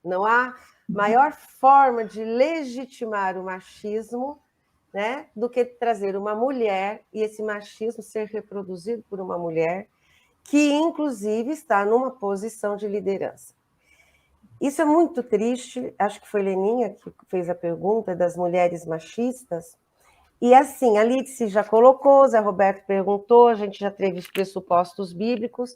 Não há maior forma de legitimar o machismo, né, do que trazer uma mulher e esse machismo ser reproduzido por uma mulher que, inclusive, está numa posição de liderança. Isso é muito triste, acho que foi Leninha que fez a pergunta das mulheres machistas, e assim, a Lídice já colocou, Zé Roberto perguntou, a gente já teve os pressupostos bíblicos.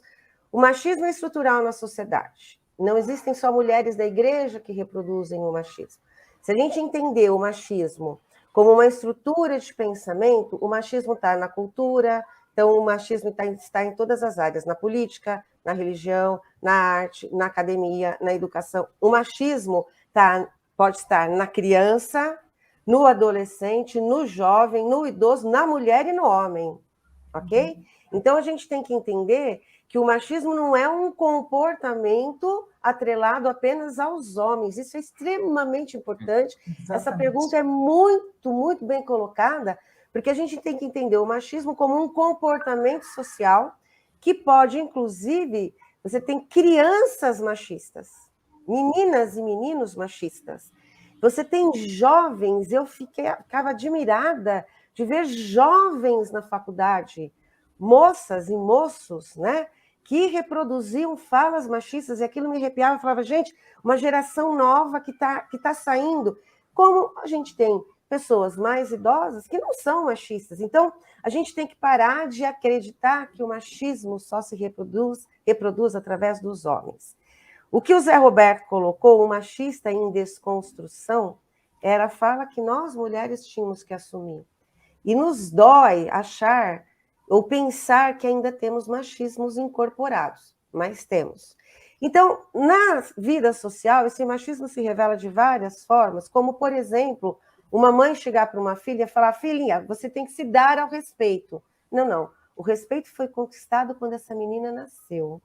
O machismo é estrutural na sociedade. Não existem só mulheres da igreja que reproduzem o machismo. Se a gente entender o machismo como uma estrutura de pensamento, o machismo está na cultura, então o machismo está em todas as áreas, na política, na religião, na arte, na academia, na educação. O machismo pode estar na criança, no adolescente, no jovem, no idoso, na mulher e no homem, ok? Então a gente tem que entender que o machismo não é um comportamento atrelado apenas aos homens. Isso é extremamente importante. Exatamente. Essa pergunta é muito, muito bem colocada, porque a gente tem que entender o machismo como um comportamento social que pode, inclusive, você tem crianças machistas, meninas e meninos machistas. Você tem jovens, ficava admirada de ver jovens na faculdade, moças e moços, né, que reproduziam falas machistas, e aquilo me arrepiava, eu falava, gente, uma geração nova que tá saindo, como a gente tem pessoas mais idosas que não são machistas. Então, a gente tem que parar de acreditar que o machismo só se reproduz através dos homens. O que o Zé Roberto colocou, o machista em desconstrução, era a fala que nós, mulheres, tínhamos que assumir. E nos dói achar ou pensar que ainda temos machismos incorporados, mas temos. Então, na vida social, esse machismo se revela de várias formas, como, por exemplo, uma mãe chegar para uma filha e falar, filhinha, você tem que se dar ao respeito. Não, não. O respeito foi conquistado quando essa menina nasceu,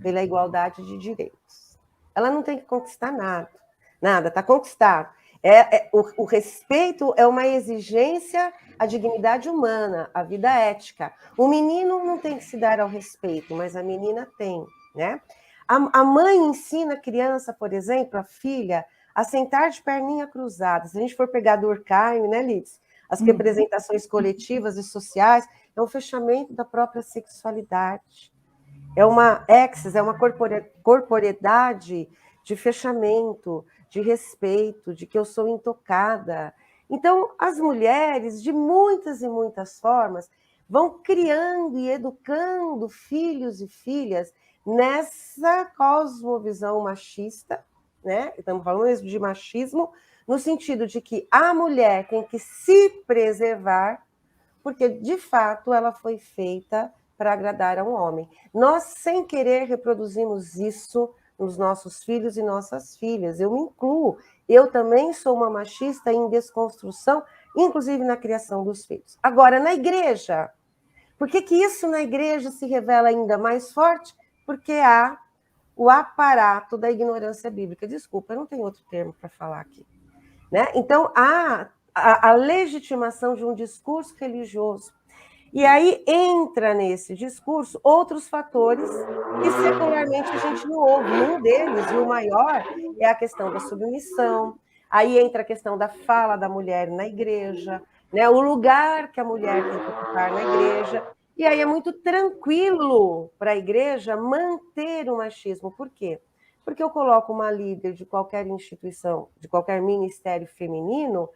pela igualdade de direitos. Ela não tem que conquistar nada, está conquistado. O respeito é uma exigência à dignidade humana, à vida ética. O menino não tem que se dar ao respeito, mas a menina tem, né? A mãe ensina a criança, por exemplo, a filha, a sentar de perninha cruzada. Se a gente for pegar Durkheim, né, Liz? As representações coletivas e sociais, é um fechamento da própria sexualidade. É uma corporeidade de fechamento, de respeito, de que eu sou intocada. Então, as mulheres, de muitas e muitas formas, vão criando e educando filhos e filhas nessa cosmovisão machista, né? Estamos falando mesmo de machismo, no sentido de que a mulher tem que se preservar, porque, de fato, ela foi feita para agradar a um homem. Nós, sem querer, reproduzimos isso nos nossos filhos e nossas filhas. Eu me incluo. Eu também sou uma machista em desconstrução, inclusive na criação dos filhos. Agora, na igreja, por que isso na igreja se revela ainda mais forte? Porque há o aparato da ignorância bíblica. Desculpa, eu não tenho outro termo para falar aqui. Né? Então, há a legitimação de um discurso religioso. E aí entra nesse discurso outros fatores que secularmente a gente não ouve. Um deles, e o maior, é a questão da submissão. Aí entra a questão da fala da mulher na igreja, né? O lugar que a mulher tem que ocupar na igreja. E aí é muito tranquilo para a igreja manter o machismo. Por quê? Porque eu coloco uma líder de qualquer instituição, de qualquer ministério feminino,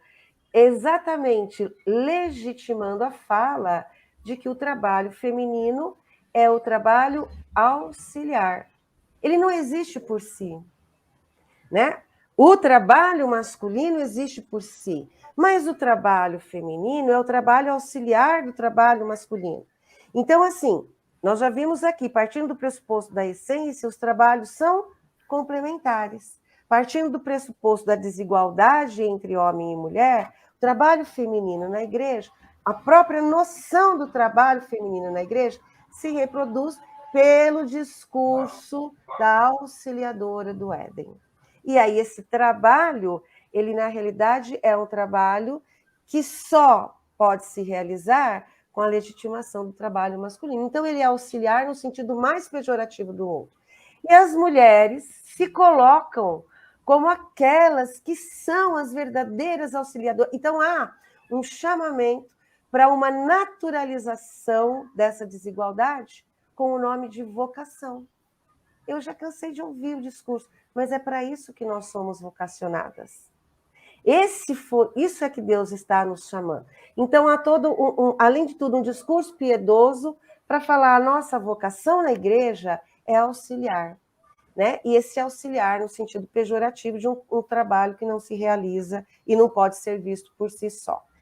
exatamente legitimando a fala de que o trabalho feminino é o trabalho auxiliar. Ele não existe por si, né? O trabalho masculino existe por si, mas o trabalho feminino é o trabalho auxiliar do trabalho masculino. Então, assim, nós já vimos aqui, partindo do pressuposto da essência, os trabalhos são complementares. Partindo do pressuposto da desigualdade entre homem e mulher, o trabalho feminino na igreja, a própria noção do trabalho feminino na igreja se reproduz pelo discurso da auxiliadora do Éden. E aí esse trabalho, ele na realidade é um trabalho que só pode se realizar com a legitimação do trabalho masculino. Então ele é auxiliar no sentido mais pejorativo do outro. E as mulheres se colocam como aquelas que são as verdadeiras auxiliadoras. Então, há um chamamento para uma naturalização dessa desigualdade com o nome de vocação. Eu já cansei de ouvir o discurso, mas é para isso que nós somos vocacionadas. Isso é que Deus está nos chamando. Então, há além de tudo, um discurso piedoso para falar a nossa vocação na igreja é auxiliar. Né? E esse auxiliar no sentido pejorativo de um trabalho que não se realiza e não pode ser visto por si só.